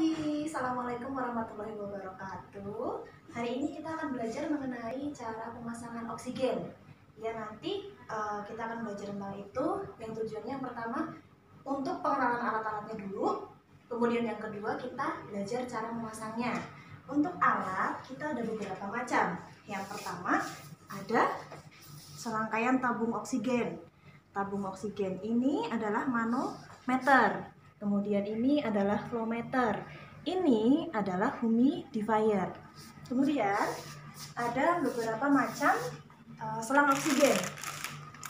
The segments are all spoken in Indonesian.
pagi, Assalamualaikum warahmatullahi wabarakatuh. Hari ini kita akan belajar mengenai cara pemasangan oksigen. Ya, nanti kita akan belajar tentang itu. Yang tujuannya yang pertama untuk pengenalan alat-alatnya dulu. Kemudian yang kedua kita belajar cara memasangnya. Untuk alat kita ada beberapa macam. Yang pertama ada serangkaian tabung oksigen. Tabung oksigen ini adalah manometer. Kemudian ini adalah flowmeter. Ini adalah humidifier. Kemudian ada beberapa macam selang oksigen.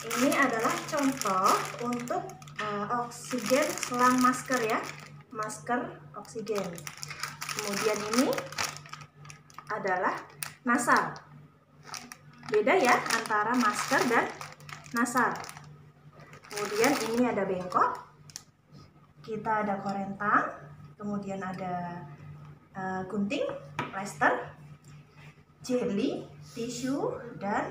Ini adalah contoh untuk oksigen selang masker ya, masker oksigen. Kemudian ini adalah nasal. Beda ya antara masker dan nasal. Kemudian ini ada bengkok. Kita ada korentang, kemudian ada gunting, plester, jelly, tisu, dan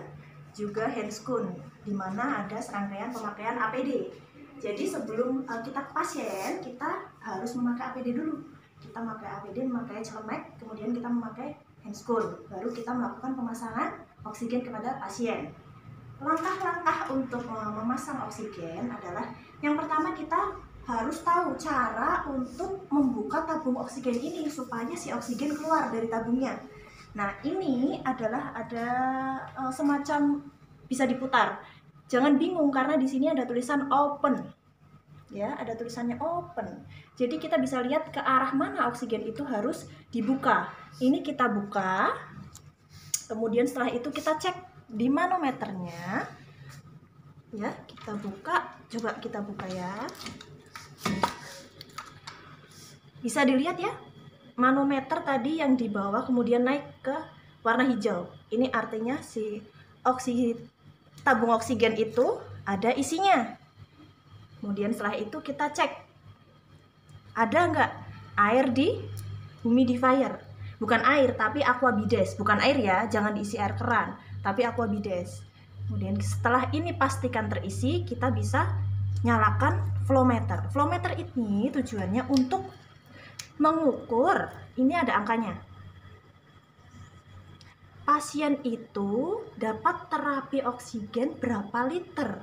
juga handscoon, di mana ada serangkaian pemakaian APD. Jadi sebelum kita ke pasien, kita harus memakai APD dulu. Kita memakai APD, memakai celemek, kemudian kita memakai handscoon, baru kita melakukan pemasangan oksigen kepada pasien. Langkah-langkah untuk memasang oksigen adalah yang pertama kita harus tahu cara untuk membuka tabung oksigen ini supaya si oksigen keluar dari tabungnya. Nah, ini adalah ada semacam bisa diputar. Jangan bingung karena di sini ada tulisan open. Ya, ada tulisannya open. Jadi kita bisa lihat ke arah mana oksigen itu harus dibuka. Ini kita buka. Kemudian setelah itu kita cek di manometernya. Ya, kita buka. Coba kita buka ya. Bisa dilihat ya, manometer tadi yang di bawah kemudian naik ke warna hijau. Ini artinya si tabung oksigen itu ada isinya. Kemudian setelah itu kita cek, ada nggak air di humidifier. Bukan air, tapi aquabides. Bukan air ya, jangan diisi air keran, tapi aquabides. Kemudian setelah ini pastikan terisi, kita bisa nyalakan flowmeter. Flowmeter ini tujuannya untuk mengukur, ini ada angkanya. Pasien itu dapat terapi oksigen berapa liter?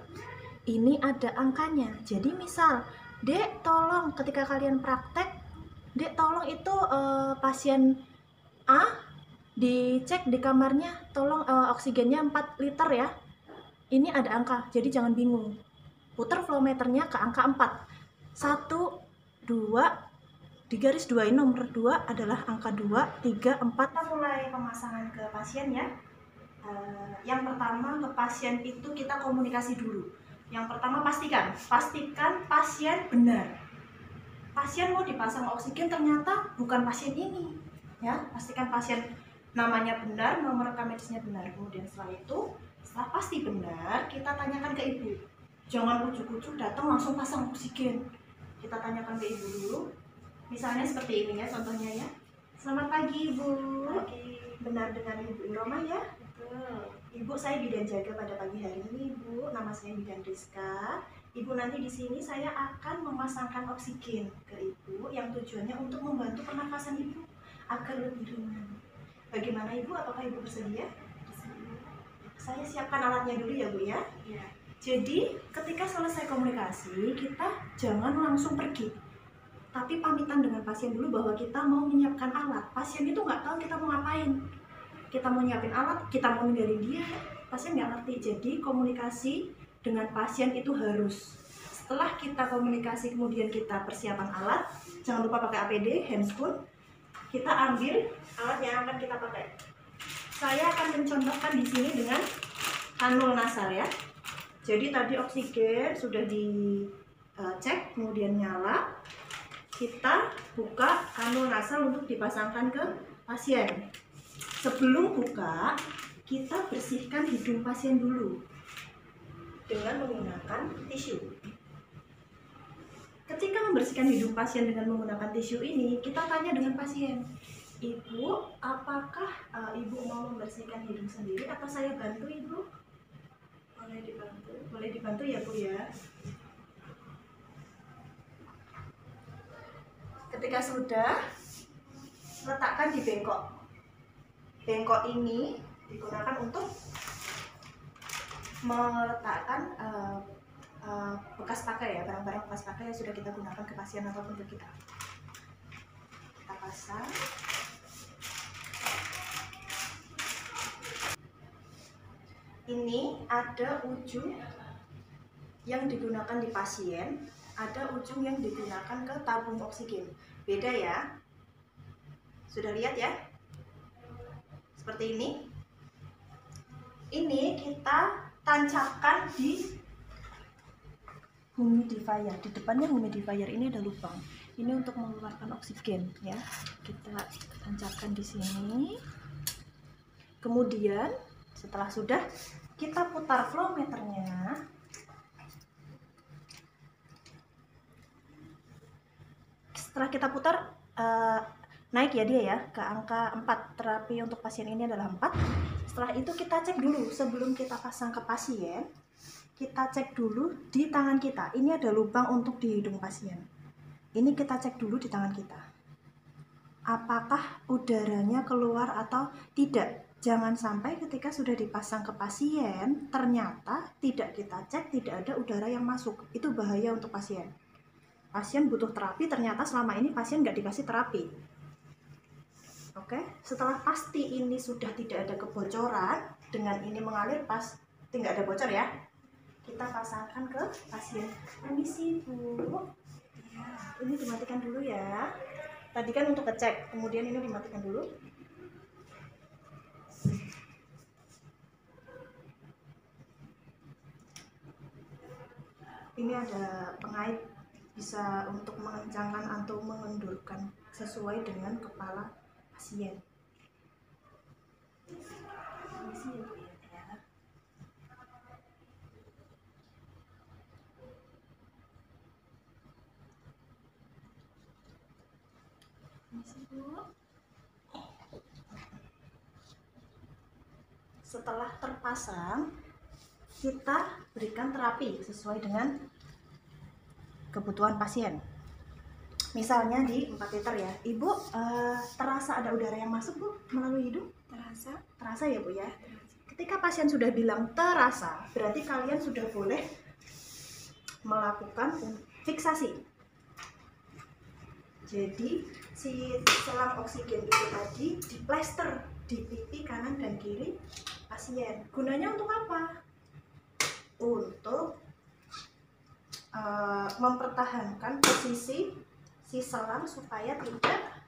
Ini ada angkanya. Jadi misal, Dek tolong ketika kalian praktek, Dek tolong itu pasien A dicek di kamarnya, tolong oksigennya 4 liter ya. Ini ada angka, jadi jangan bingung. Putar flowmeternya ke angka 4. 1, 2, di garis 2 ini nomor 2 adalah angka 2, 3, 4. Kita mulai pemasangan ke pasien ya. Yang pertama ke pasien itu kita komunikasi dulu. Yang pertama pastikan pasien benar. Pasien mau dipasang oksigen ternyata bukan pasien ini. Ya, pastikan pasien namanya benar, nomor rekam medisnya benar. Kemudian setelah pasti benar, kita tanyakan ke ibu. Jangan ujuk-ujuk datang langsung pasang oksigen. Kita tanyakan ke ibu dulu. Misalnya seperti ini ya contohnya ya. Selamat pagi Ibu. Pagi. Benar dengan Ibu Iroma ya? Betul. Ibu, saya bidan jaga pada pagi hari ini Ibu. Nama saya Bidan Rizka. Ibu, nanti di sini saya akan memasangkan oksigen ke Ibu yang tujuannya untuk membantu pernafasan Ibu agar lebih ringan. Bagaimana Ibu? Apakah Ibu bersedia? Bersedia. Saya siapkan alatnya dulu ya Bu ya. Iya. Jadi ketika selesai komunikasi kita jangan langsung pergi, tapi pamitan dengan pasien dulu bahwa kita mau menyiapkan alat. Pasien itu nggak tahu kita mau ngapain. Kita mau nyiapin alat, kita mau ninggalin dia, pasien nggak ngerti. Jadi komunikasi dengan pasien itu harus. Setelah kita komunikasi kemudian kita persiapan alat, jangan lupa pakai APD, handscoon. Kita ambil alat yang akan kita pakai. Saya akan mencontohkan di sini dengan kanul nasal ya. Jadi tadi oksigen sudah dicek, kemudian nyala. Kita buka kanul nasal untuk dipasangkan ke pasien. Sebelum buka, kita bersihkan hidung pasien dulu dengan menggunakan tisu. Ketika membersihkan hidung pasien dengan menggunakan tisu ini, kita tanya dengan pasien, Ibu, apakah Ibu mau membersihkan hidung sendiri atau saya bantu Ibu? Boleh dibantu ya Bu ya. Ketika sudah, letakkan di bengkok. Bengkok ini digunakan untuk meletakkan bekas pakai ya, barang-barang bekas pakai yang sudah kita gunakan ke pasien ataupun ke kita. Kita pasang. Ini ada ujung yang digunakan di pasien, ada ujung yang digunakan ke tabung oksigen. Beda ya. Sudah lihat ya? Seperti ini. Ini kita tancapkan di humidifier. Di depannya humidifier ini ada lubang. Ini untuk mengeluarkan oksigen ya. Kita tancapkan di sini. Kemudian setelah sudah, kita putar flow meternya. Setelah kita putar, naik ya dia ya ke angka 4. Terapi untuk pasien ini adalah 4. Setelah itu kita cek dulu sebelum kita pasang ke pasien. Kita cek dulu di tangan kita. Ini ada lubang untuk di hidung pasien. Ini kita cek dulu di tangan kita. Apakah udaranya keluar atau tidak? Jangan sampai ketika sudah dipasang ke pasien, ternyata tidak kita cek, tidak ada udara yang masuk. Itu bahaya untuk pasien. Pasien butuh terapi, ternyata selama ini pasien nggak dikasih terapi. Oke, setelah pasti ini sudah tidak ada kebocoran, dengan ini mengalir pasti nggak ada bocor ya. Kita pasangkan ke pasien. Permisi Bu. Ini dimatikan dulu ya. Tadi kan untuk ngecek, kemudian ini dimatikan dulu. Ini ada pengait, bisa untuk mengencangkan atau mengendurkan sesuai dengan kepala pasien. Permisi ya. Setelah terpasang, kita berikan terapi sesuai dengan kebutuhan pasien. Misalnya di 4 liter ya. Ibu, terasa ada udara yang masuk Bu melalui hidung? Terasa ya Bu ya. Ketika pasien sudah bilang terasa, berarti kalian sudah boleh melakukan fiksasi. Jadi si selang oksigen itu tadi diplester di pipi kanan dan kiri pasien. Gunanya untuk apa? Untuk mempertahankan posisi si selang supaya tidak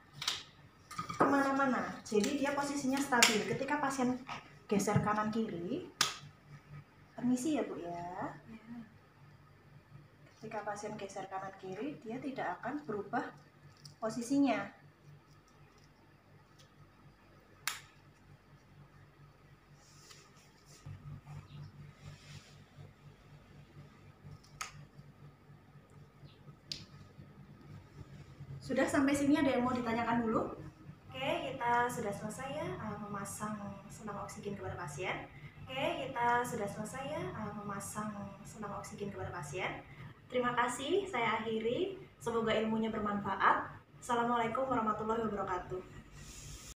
kemana-mana. Jadi dia posisinya stabil. Ketika pasien geser kanan kiri, permisi ya Bu ya. Ketika pasien geser kanan kiri, dia tidak akan berubah posisinya. Sudah sampai sini ada yang mau ditanyakan dulu? Oke, kita sudah selesai ya memasang selang oksigen kepada pasien. Oke, kita sudah selesai ya memasang selang oksigen kepada pasien. Terima kasih, saya akhiri. Semoga ilmunya bermanfaat. Assalamualaikum warahmatullahi wabarakatuh.